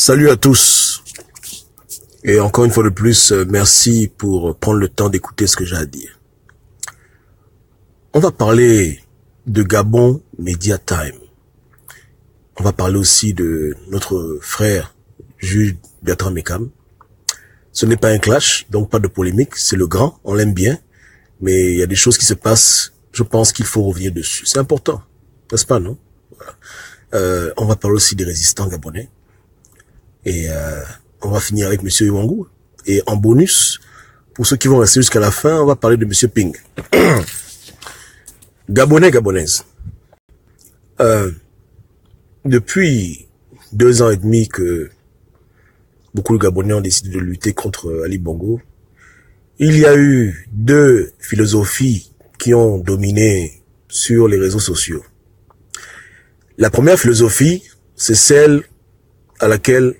Salut à tous. Et encore une fois de plus, merci pour prendre le temps d'écouter ce que j'ai à dire. On va parler de Gabon Media Time. On va parler aussi de notre frère Jules Bertrand Mekam. Ce n'est pas un clash, donc pas de polémique. C'est le grand, on l'aime bien. Mais il y a des choses qui se passent, je pense qu'il faut revenir dessus. C'est important, n'est-ce pas, non? Voilà. On va parler aussi des résistants gabonais. Et on va finir avec Monsieur Iwangu. Et en bonus, pour ceux qui vont rester jusqu'à la fin, on va parler de Monsieur Ping. Gabonais, Gabonaises. Depuis 2 ans et demi que beaucoup de Gabonais ont décidé de lutter contre Ali Bongo, il y a eu 2 philosophies qui ont dominé sur les réseaux sociaux. La première philosophie, c'est celle à laquelle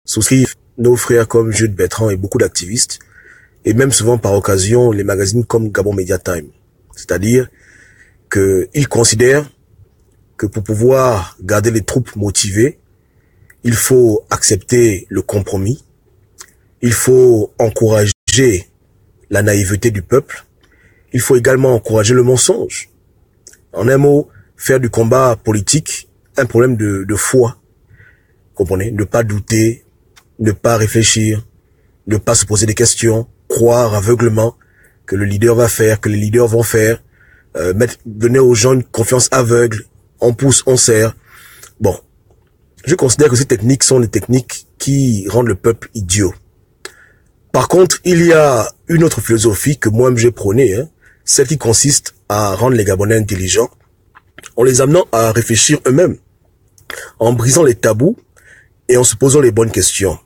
souscrivent nos frères comme Jules Bertrand et beaucoup d'activistes, et même souvent par occasion les magazines comme Gabon Media Time. C'est-à-dire qu'ils considèrent que pour pouvoir garder les troupes motivées, il faut accepter le compromis, il faut encourager la naïveté du peuple, il faut également encourager le mensonge. En un mot, faire du combat politique un problème de foi. Comprenez? Ne pas douter, ne pas réfléchir, ne pas se poser des questions, croire aveuglement que le leader va faire, que les leaders vont faire, donner aux gens une confiance aveugle, on pousse, on serre. Bon, je considère que ces techniques sont des techniques qui rendent le peuple idiot. Par contre, il y a une autre philosophie que moi-même j'ai prônée, celle qui consiste à rendre les Gabonais intelligents, en les amenant à réfléchir eux-mêmes, en brisant les tabous et en se posant les bonnes questions.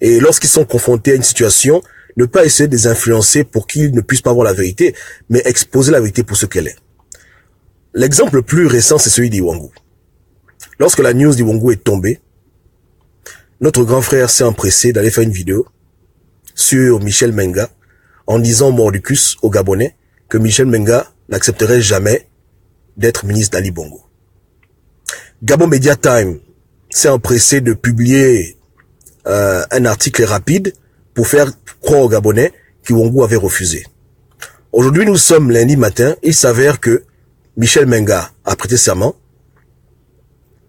Et lorsqu'ils sont confrontés à une situation, ne pas essayer de les influencer pour qu'ils ne puissent pas voir la vérité, mais exposer la vérité pour ce qu'elle est. L'exemple le plus récent, c'est celui d'Iwangu. Lorsque la news d'Iwangu est tombée, notre grand frère s'est empressé d'aller faire une vidéo sur Michel Menga en disant mordicus aux Gabonais que Michel Menga n'accepterait jamais d'être ministre d'Ali Bongo. Gabon Media Time s'est empressé de publier un article rapide pour faire croire aux Gabonais qu'Iwangu avait refusé. Aujourd'hui, nous sommes lundi matin, il s'avère que Michel Menga a prêté serment,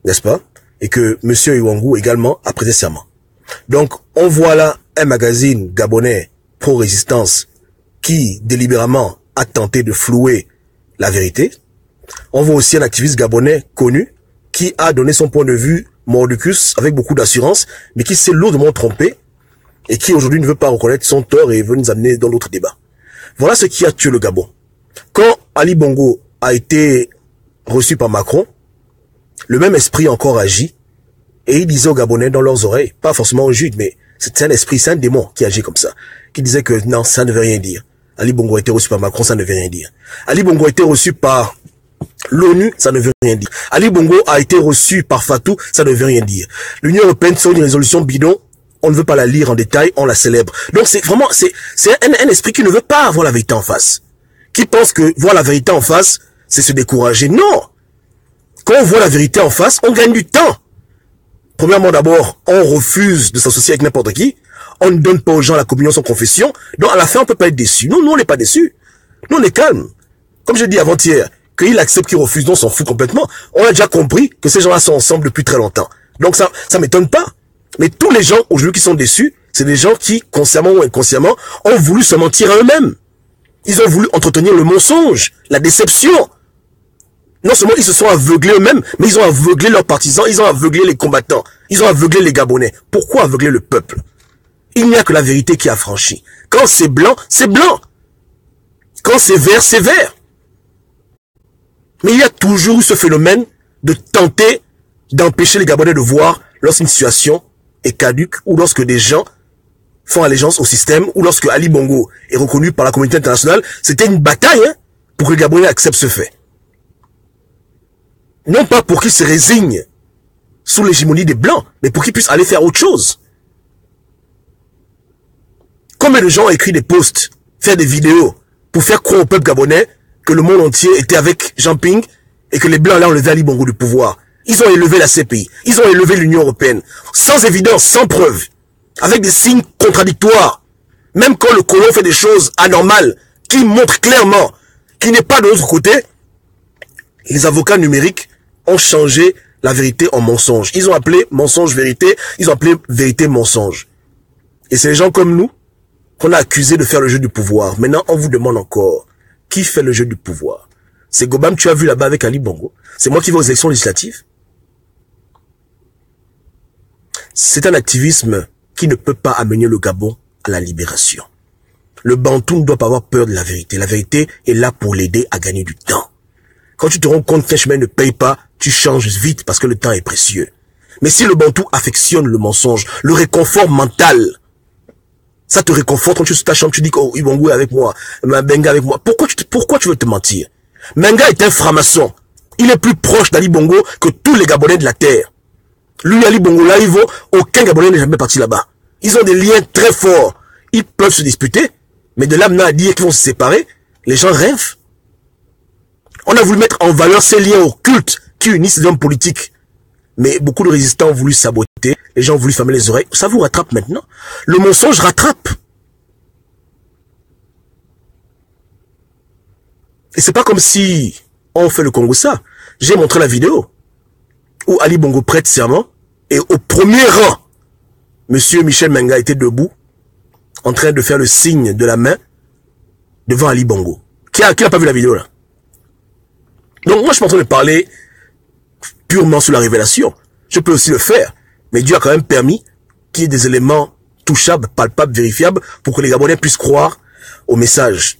n'est-ce pas? Et que Monsieur Iwangu également a prêté serment. Donc, on voit là un magazine gabonais pro-résistance qui, délibérément, a tenté de flouer la vérité. On voit aussi un activiste gabonais connu qui a donné son point de vue mordicus avec beaucoup d'assurance, mais qui s'est lourdement trompé et qui aujourd'hui ne veut pas reconnaître son tort et veut nous amener dans l'autre débat. Voilà ce qui a tué le Gabon. Quand Ali Bongo a été reçu par Macron, le même esprit encore agit et il disait aux Gabonais dans leurs oreilles, pas forcément aux Judes, mais c'est un esprit, c'est un démon qui agit comme ça, qui disait que non, ça ne veut rien dire. Ali Bongo a été reçu par Macron, ça ne veut rien dire. Ali Bongo a été reçu par l'ONU, ça ne veut rien dire. Ali Bongo a été reçu par Fatou, ça ne veut rien dire. L'Union européenne sur une résolution bidon, on ne veut pas la lire en détail, on la célèbre. Donc c'est vraiment, c'est un esprit qui ne veut pas voir la vérité en face. Qui pense que voir la vérité en face, c'est se décourager. Non! Quand on voit la vérité en face, on gagne du temps. Premièrement d'abord, on refuse de s'associer avec n'importe qui. On ne donne pas aux gens la communion sans confession. Donc à la fin, on peut pas être déçu. Nous, on n'est pas déçus. Nous, on est calme. Comme j'ai dit avant-hier, qu'il accepte, qu'il refuse, non, on s'en fout complètement. On a déjà compris que ces gens-là sont ensemble depuis très longtemps. Donc ça m'étonne pas. Mais tous les gens aujourd'hui qui sont déçus, c'est des gens qui, consciemment ou inconsciemment, ont voulu se mentir à eux-mêmes. Ils ont voulu entretenir le mensonge, la déception. Non seulement ils se sont aveuglés eux-mêmes, mais ils ont aveuglé leurs partisans, ils ont aveuglé les combattants, ils ont aveuglé les Gabonais. Pourquoi aveugler le peuple? Il n'y a que la vérité qui a franchi. Quand c'est blanc, c'est blanc. Quand c'est vert, c'est vert. Mais il y a toujours eu ce phénomène de tenter d'empêcher les Gabonais de voir lorsqu'une situation est caduque ou lorsque des gens font allégeance au système ou lorsque Ali Bongo est reconnu par la communauté internationale. C'était une bataille pour que les Gabonais acceptent ce fait. Non pas pour qu'ils se résignent sous l'hégémonie des Blancs, mais pour qu'ils puissent aller faire autre chose. Combien de gens ont écrit des posts, faire des vidéos pour faire croire au peuple gabonais que le monde entier était avec Jean Ping et que les Blancs allaient enlever Ali Bongo du pouvoir. Ils ont élevé la CPI, ils ont élevé l'Union européenne, sans évidence, sans preuve, avec des signes contradictoires. Même quand le colon fait des choses anormales, qui montrent clairement qu'il n'est pas de l'autre côté, les avocats numériques ont changé la vérité en mensonge. Ils ont appelé mensonge vérité, ils ont appelé vérité mensonge. Et c'est les gens comme nous qu'on a accusés de faire le jeu du pouvoir. Maintenant, on vous demande encore, qui fait le jeu du pouvoir? C'est Gobam, tu as vu là-bas avec Ali Bongo. C'est moi qui vais aux élections législatives. C'est un activisme qui ne peut pas amener le Gabon à la libération. Le Bantou ne doit pas avoir peur de la vérité. La vérité est là pour l'aider à gagner du temps. Quand tu te rends compte qu'un chemin ne paye pas, tu changes vite parce que le temps est précieux. Mais si le Bantou affectionne le mensonge, le réconfort mental, ça te réconforte quand tu es sur ta chambre, tu dis que oh, Ibongo est avec moi, Menga avec moi. Pourquoi tu veux te mentir? Menga est un franc-maçon. Il est plus proche d'Ali Bongo que tous les Gabonais de la terre. Lui, Ali Bongo, là, il vaut, aucun Gabonais n'est jamais parti là-bas. Ils ont des liens très forts. Ils peuvent se disputer, mais de là maintenant à dire qu'ils vont se séparer, les gens rêvent. On a voulu mettre en valeur ces liens occultes qui unissent les hommes politiques. Mais beaucoup de résistants ont voulu saboter, les gens ont voulu fermer les oreilles. Ça vous rattrape maintenant. Le mensonge rattrape. Et c'est pas comme si on fait le Congo ça. J'ai montré la vidéo où Ali Bongo prête serment et au premier rang, Monsieur Michel Menga était debout en train de faire le signe de la main devant Ali Bongo. Qui n'a pas vu la vidéo là? Donc moi je suis en train de parler purement sur la révélation. Je peux aussi le faire, mais Dieu a quand même permis qu'il y ait des éléments touchables, palpables, vérifiables pour que les Gabonais puissent croire au message.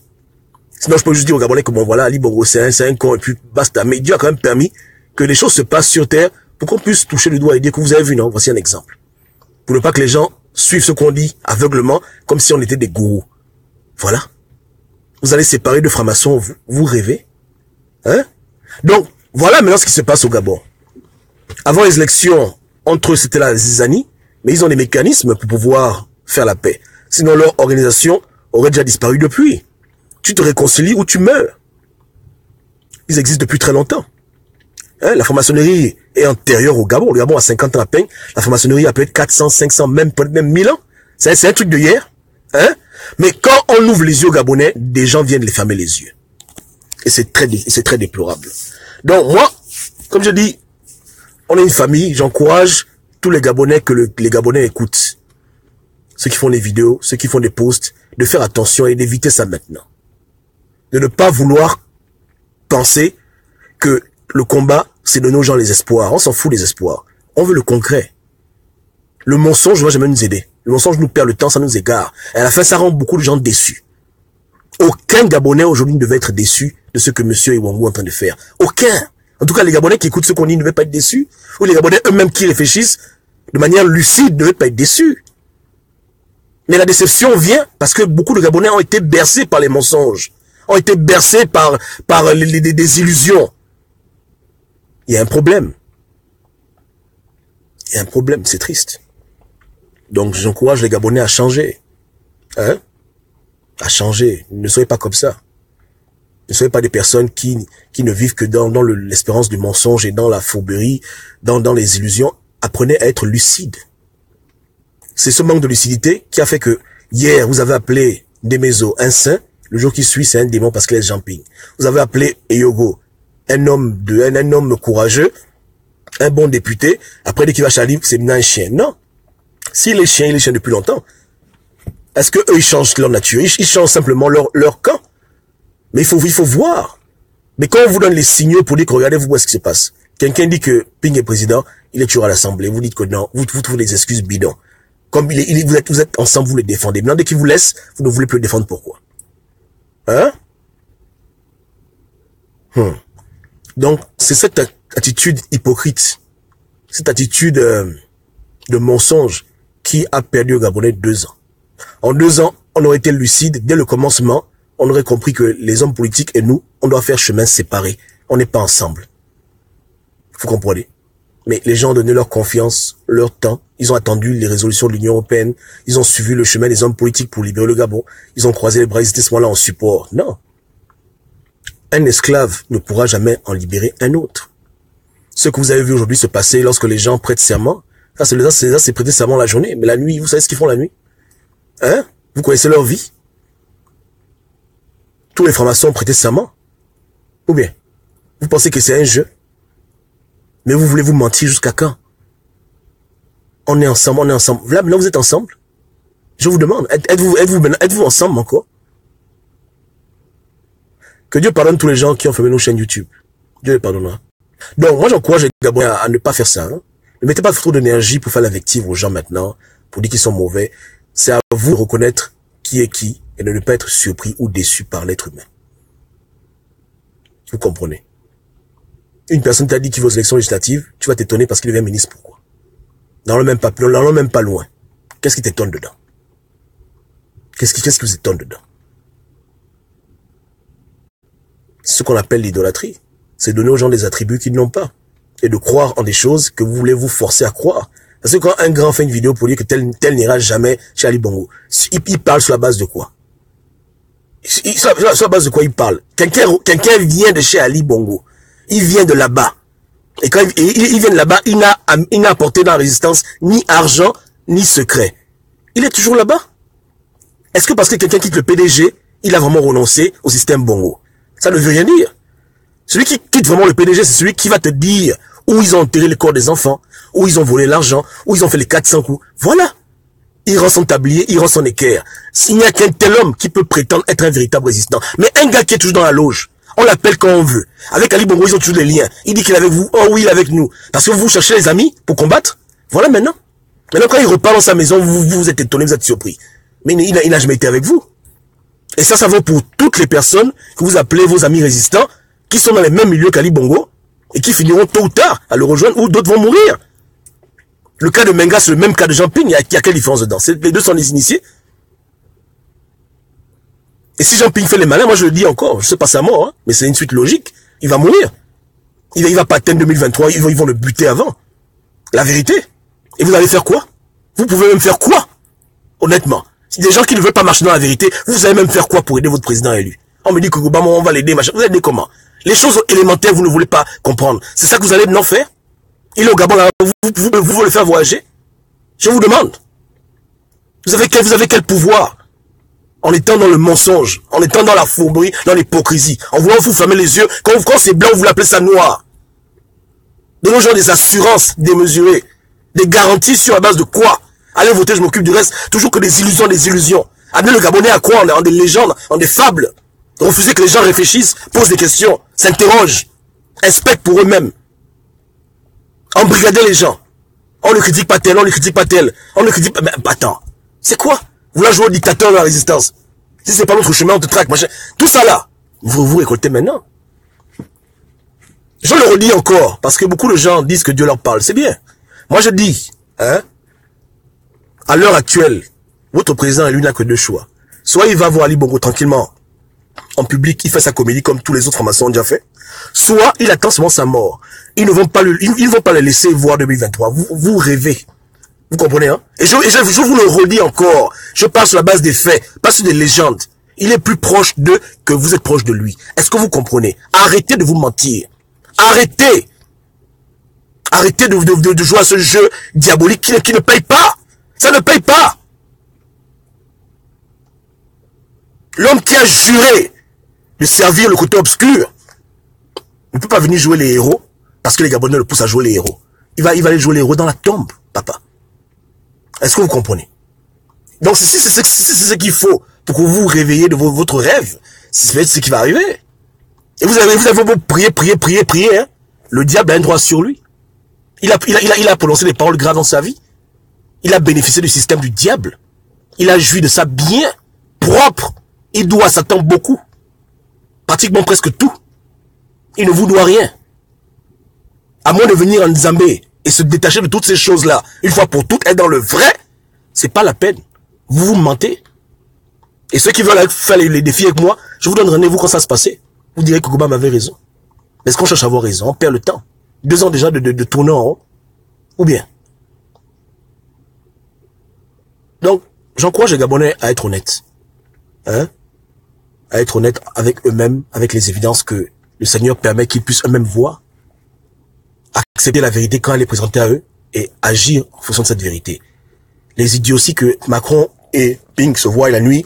Sinon je peux juste dire aux Gabonais que bon voilà, Ali Bongo c'est un con et puis basta. Mais Dieu a quand même permis que les choses se passent sur terre pour qu'on puisse toucher le doigt et dire que vous avez vu, non? Voici un exemple. Pour ne pas que les gens suivent ce qu'on dit aveuglement comme si on était des gourous. Voilà. Vous allez séparer de francs-maçons, vous rêvez? Hein? Donc, voilà maintenant ce qui se passe au Gabon. Avant les élections, entre eux c'était la zizanie, mais ils ont des mécanismes pour pouvoir faire la paix. Sinon leur organisation aurait déjà disparu depuis. Tu te réconcilies ou tu meurs. Ils existent depuis très longtemps. Hein, la franc-maçonnerie est antérieure au Gabon. Le Gabon a 50 ans à peine. La franc-maçonnerie a peut-être 400, 500, peut-être même 1000 ans. C'est un truc de hier. Hein? Mais quand on ouvre les yeux aux Gabonais, des gens viennent les fermer les yeux. Et c'est très déplorable. Donc moi, comme je dis, on est une famille. J'encourage tous les Gabonais que les Gabonais écoutent. Ceux qui font des vidéos, ceux qui font des posts, de faire attention et d'éviter ça maintenant. De ne pas vouloir penser que le combat, c'est donner aux gens les espoirs. On s'en fout des espoirs. On veut le concret. Le mensonge ne va jamais nous aider. Le mensonge nous perd le temps, ça nous égare. Et à la fin, ça rend beaucoup de gens déçus. Aucun Gabonais aujourd'hui ne devait être déçu de ce que M. Ibongo est en train de faire. Aucun. En tout cas, les Gabonais qui écoutent ce qu'on dit ne devaient pas être déçus. Ou les Gabonais eux-mêmes qui réfléchissent de manière lucide ne devaient pas être déçus. Mais la déception vient parce que beaucoup de Gabonais ont été bercés par les mensonges. Ont été bercés par des illusions. Il y a un problème. Il y a un problème, c'est triste. Donc j'encourage les Gabonais à changer. Hein? À changer. Ne soyez pas comme ça. Ne soyez pas des personnes qui ne vivent que dans l'espérance du mensonge et dans la fourberie, dans les illusions. Apprenez à être lucide. C'est ce manque de lucidité qui a fait que hier, vous avez appelé Demezo un saint. Le jour qui suit, c'est un démon parce qu'il est jumping. Vous avez appelé Eyogo un homme courageux, un bon député. Après, dès qu'il va Chalib, c'est maintenant un chien. Non. S'il est chien, il est chien depuis longtemps. Est-ce que eux, ils changent leur nature? Ils changent simplement leur camp. Mais il faut voir. Mais quand on vous donne les signaux pour dire que regardez, vous voyez ce qui se passe. Quelqu'un dit que Ping est président, il est toujours à l'Assemblée. Vous dites que non, vous trouvez des excuses bidons. Comme vous êtes ensemble, vous le défendez. Maintenant, dès qu'il vous laisse, vous ne voulez plus le défendre. Pourquoi? Hein? Donc, c'est cette attitude hypocrite, cette attitude de mensonge qui a perdu au Gabonais 2 ans. En 2 ans, on aurait été lucide dès le commencement. On aurait compris que les hommes politiques et nous, on doit faire chemin séparé. On n'est pas ensemble. Vous comprenez? Mais les gens ont donné leur confiance, leur temps. Ils ont attendu les résolutions de l'Union européenne. Ils ont suivi le chemin des hommes politiques pour libérer le Gabon. Ils ont croisé les bras. Ils étaient ce moment-là en support. Non. Un esclave ne pourra jamais en libérer un autre. Ce que vous avez vu aujourd'hui se passer lorsque les gens prêtent serment, ça c'est prêter serment la journée, mais la nuit, vous savez ce qu'ils font la nuit? Hein? Vous connaissez leur vie? Tous les francs-maçons prêtent serment? Ou bien, vous pensez que c'est un jeu? Mais vous voulez vous mentir jusqu'à quand? On est ensemble, on est ensemble. Là, vous êtes ensemble? Je vous demande, êtes-vous ensemble encore? Que Dieu pardonne tous les gens qui ont fermé nos chaînes YouTube. Dieu les pardonnera. Donc, moi, j'encourage les Gabonais à ne pas faire ça. Hein. Ne mettez pas trop d'énergie pour faire l'invective aux gens maintenant, pour dire qu'ils sont mauvais. C'est à vous de reconnaître qui est qui et de ne pas être surpris ou déçu par l'être humain. Vous comprenez? Une personne t'a dit qu'il veut aux élections législatives, tu vas t'étonner parce qu'il devient ministre. Pourquoi? N'allons même pas loin. Qu'est-ce qui t'étonne dedans? Qu'est-ce qui vous étonne dedans? C'est ce qu'on appelle l'idolâtrie. C'est donner aux gens des attributs qu'ils n'ont pas. Et de croire en des choses que vous voulez vous forcer à croire. Parce que quand un grand fait une vidéo pour dire que tel n'ira jamais chez Ali Bongo, il parle sur la base de quoi? Sur la base de quoi il parle? Quelqu'un vient de chez Ali Bongo. Il vient de là-bas. Et quand il vient de là-bas, il n'a apporté dans la résistance ni argent, ni secret. Il est toujours là-bas. Est-ce que parce que quelqu'un quitte le PDG, il a vraiment renoncé au système Bongo? Ça ne veut rien dire. Celui qui quitte vraiment le PDG, c'est celui qui va te dire où ils ont enterré le corps des enfants, où ils ont volé l'argent, où ils ont fait les 400 coups. Voilà. Il rend son tablier, il rend son équerre. Il n'y a qu'un tel homme qui peut prétendre être un véritable résistant. Mais un gars qui est toujours dans la loge, on l'appelle quand on veut. Avec Ali Bongo, ils ont toujours des liens. Il dit qu'il est avec vous. Oh oui, il est avec nous. Parce que vous cherchez les amis pour combattre. Voilà maintenant. Maintenant, quand il repart dans sa maison, vous êtes étonné, vous êtes surpris. Mais il n'a jamais été avec vous. Et ça vaut pour toutes les personnes que vous appelez vos amis résistants, qui sont dans les mêmes milieux qu'Ali Bongo, et qui finiront tôt ou tard à le rejoindre, ou d'autres vont mourir. Le cas de Menga, c'est le même cas de Jean Ping. Il y a quelle différence dedans? Les deux sont des initiés. Et si Jean Ping fait les malins, moi je le dis encore, je sais pas sa mort, hein, mais c'est une suite logique. Il va mourir. Il va pas atteindre 2023, ils vont le buter avant. La vérité. Et vous allez faire quoi? Vous pouvez même faire quoi? Honnêtement. Si des gens qui ne veulent pas marcher dans la vérité, vous allez même faire quoi pour aider votre président élu? On me dit que Obama, on va l'aider, machin. Vous allez aider comment? Les choses élémentaires, vous ne voulez pas comprendre. C'est ça que vous allez maintenant faire? Il est au Gabon, là, vous voulez le faire voyager? Je vous demande. Vous avez quel pouvoir? En étant dans le mensonge, en étant dans la fourberie, dans l'hypocrisie, en voulant vous fermer les yeux, quand c'est blanc, vous l'appelez ça noir. Donnez aux gens des assurances démesurées, des garanties sur la base de quoi? Allez voter, je m'occupe du reste. Toujours que des illusions. Amenez le Gabonais à quoi? En des légendes, en des fables. Refusez que les gens réfléchissent, posent des questions, s'interrogent, inspectent pour eux-mêmes. Embrigadez les gens. On ne critique pas tel, on ne critique pas tel. On ne critique pas... Mais attends, c'est quoi? Vous la jouez au dictateur de la résistance. Si c'est pas notre chemin, on te traque, machin. Tout ça là, vous récoltez maintenant. Je le redis encore, parce que beaucoup de gens disent que Dieu leur parle. C'est bien. Moi je dis, hein, à l'heure actuelle, votre président, lui, n'a que deux choix. Soit il va voir Ali Bongo tranquillement, en public, il fait sa comédie comme tous les autres francs-maçons ont déjà fait. Soit il attend seulement sa mort. Ils ne vont pas le laisser voir 2023. Vous rêvez. Vous comprenez, hein? Et je vous le redis encore. Je parle sur la base des faits, pas sur des légendes. Il est plus proche d'eux que vous êtes proche de lui. Est-ce que vous comprenez? Arrêtez de vous mentir. Arrêtez. Arrêtez de jouer à ce jeu diabolique qui ne paye pas. Ça ne paye pas. L'homme qui a juré de servir le côté obscur ne peut pas venir jouer les héros parce que les Gabonais le poussent à jouer les héros. Il va aller jouer les héros dans la tombe, papa. Est-ce que vous comprenez? Donc c'est ce qu'il faut pour que vous vous réveillez de votre rêve. C'est ce qui va arriver. Et vous avez beau prier, hein? Le diable a un droit sur lui. Il a prononcé des paroles graves dans sa vie. Il a bénéficié du système du diable. Il a joui de ça bien propre. Il doit à Satan beaucoup. Pratiquement presque tout. Il ne vous doit rien. À moins de venir en Zambé et se détacher de toutes ces choses-là, une fois pour toutes, être dans le vrai, c'est pas la peine. Vous mentez. Et ceux qui veulent faire les défis avec moi, je vous donne rendez-vous quand ça se passait. Vous direz que Obama avait raison. Mais est-ce qu'on cherche à avoir raison? On perd le temps. 2 ans déjà de tourner en haut. Ou bien? Donc, j'encourage les Gabonais à être honnêtes. Hein? À être honnêtes avec eux-mêmes, avec les évidences que le Seigneur permet qu'ils puissent eux-mêmes voir. accepter la vérité quand elle est présentée à eux et agir en fonction de cette vérité. Les idioties que Macron et Ping se voient la nuit,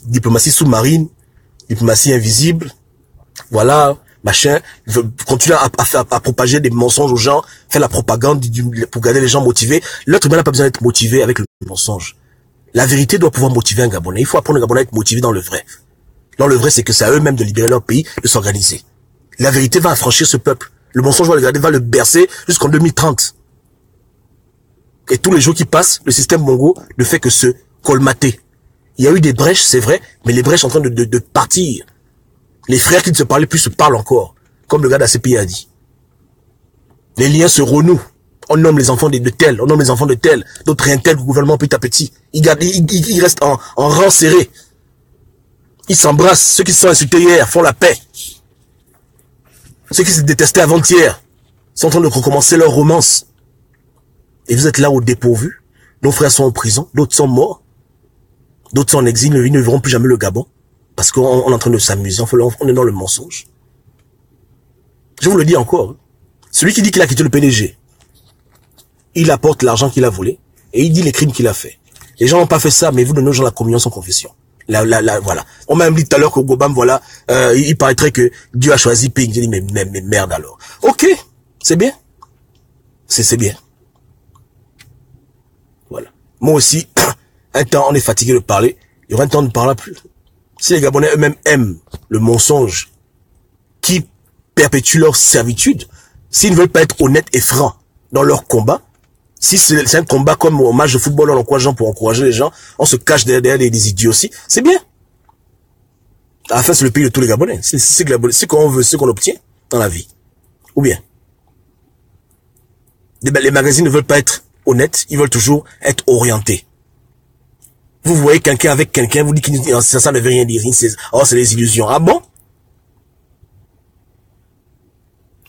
diplomatie sous-marine, diplomatie invisible, voilà, machin, continuer à propager des mensonges aux gens, faire la propagande pour garder les gens motivés. L'autre humain n'a pas besoin d'être motivé avec le mensonge. La vérité doit pouvoir motiver un Gabonais. Il faut apprendre un Gabonais à être motivé dans le vrai. Dans le vrai, c'est que c'est à eux-mêmes de libérer leur pays, de s'organiser. La vérité va affranchir ce peuple. Le mensonge va le bercer jusqu'en 2030. Et tous les jours qui passent, le système Bongo ne fait que se colmater. Il y a eu des brèches, c'est vrai, mais les brèches sont en train de partir. Les frères qui ne se parlaient plus se parlent encore, comme le gars d'ACPI a dit. Les liens se renouent. On nomme les enfants de tel, on nomme les enfants de tel, d'autres réintègrent le gouvernement petit à petit. Ils restent en rang serré. Ils s'embrassent. Ceux qui se sont insultés hier font la paix. Ceux qui se détestaient avant-hier sont en train de recommencer leur romance. Et vous êtes là au dépourvu. Nos frères sont en prison, d'autres sont morts. D'autres sont en exil, ils ne verront plus jamais le Gabon. Parce qu'on est en train de s'amuser, on est dans le mensonge. Je vous le dis encore. Celui qui dit qu'il a quitté le PDG, il apporte l'argent qu'il a volé et il dit les crimes qu'il a fait. Les gens n'ont pas fait ça, mais vous donnez aux gens la communion sans confession. Voilà. On m'a même dit tout à l'heure qu'au Gobam, voilà, il paraîtrait que Dieu a choisi Ping. J'ai dit, mais merde alors. Ok, c'est bien. C'est bien. Voilà. Moi aussi, un temps, on est fatigué de parler. Il y aura un temps, on ne parlera plus. Si les Gabonais eux-mêmes aiment le mensonge qui perpétue leur servitude, s'ils ne veulent pas être honnêtes et francs dans leur combat, si c'est un combat comme au match de football, on encourage les gens pour encourager les gens, on se cache derrière des idioties, c'est bien. À la fin, c'est le pays de tous les Gabonais. C'est ce qu'on veut, ce qu'on obtient dans la vie. Ou bien. Les magazines ne veulent pas être honnêtes, ils veulent toujours être orientés. Vous voyez quelqu'un avec quelqu'un, vous dites que ça ne veut rien dire. C'est des illusions. Ah bon?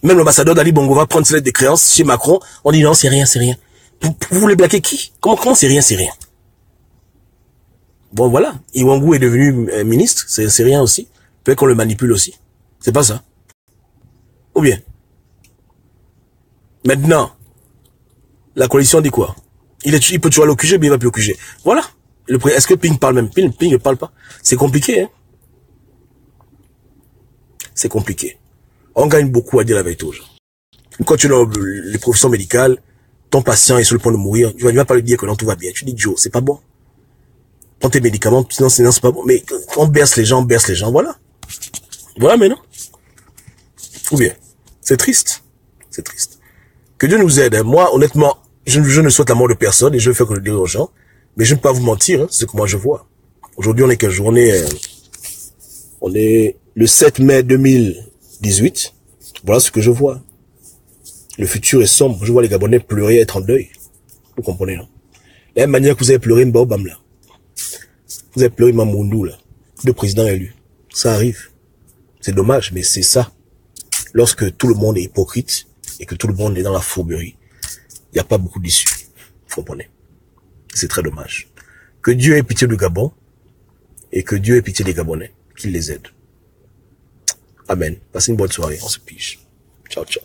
Même l'ambassadeur d'Ali Bongo va prendre ses lettres de créance chez Macron. On dit non, c'est rien, c'est rien. Vous voulez blaguer qui? Comment c'est rien, c'est rien? Bon, voilà. Iwangu est devenu ministre. C'est rien aussi. Peut-être qu'on le manipule aussi. C'est pas ça. Ou bien? Maintenant, la coalition dit quoi? Il peut toujours aller au QG, mais il va plus au QG. Voilà. Est-ce que Ping parle même? Ping ne parle pas. C'est compliqué, hein? C'est compliqué. On gagne beaucoup à dire la vérité aux gens. Quand tu es dans les professions médicales, ton patient est sur le point de mourir, tu vas pas lui dire que non, tout va bien. Tu dis, Joe, c'est pas bon. Prends tes médicaments, sinon c'est pas bon. Mais on berce les gens, voilà. Voilà maintenant. Ou bien, c'est triste. C'est triste. Que Dieu nous aide. Moi, honnêtement, je ne souhaite la mort de personne et je vais faire que le dire aux gens. Mais je ne peux pas vous mentir, hein, c'est ce que moi je vois. Aujourd'hui, on est quelle journée? On est le 7 mai 2018. Voilà ce que je vois. Le futur est sombre. Je vois les Gabonais pleurer, être en deuil. Vous comprenez, non? De la même manière que vous avez pleuré Mbaobam là. Vous avez pleuré Mamoundou là. Le président élu. Ça arrive. C'est dommage, mais c'est ça. Lorsque tout le monde est hypocrite et que tout le monde est dans la fourberie, il n'y a pas beaucoup d'issue. Vous comprenez? C'est très dommage. Que Dieu ait pitié du Gabon et que Dieu ait pitié des Gabonais, qu'il les aide. Amen. Passez une bonne soirée. On se pige. Ciao, ciao.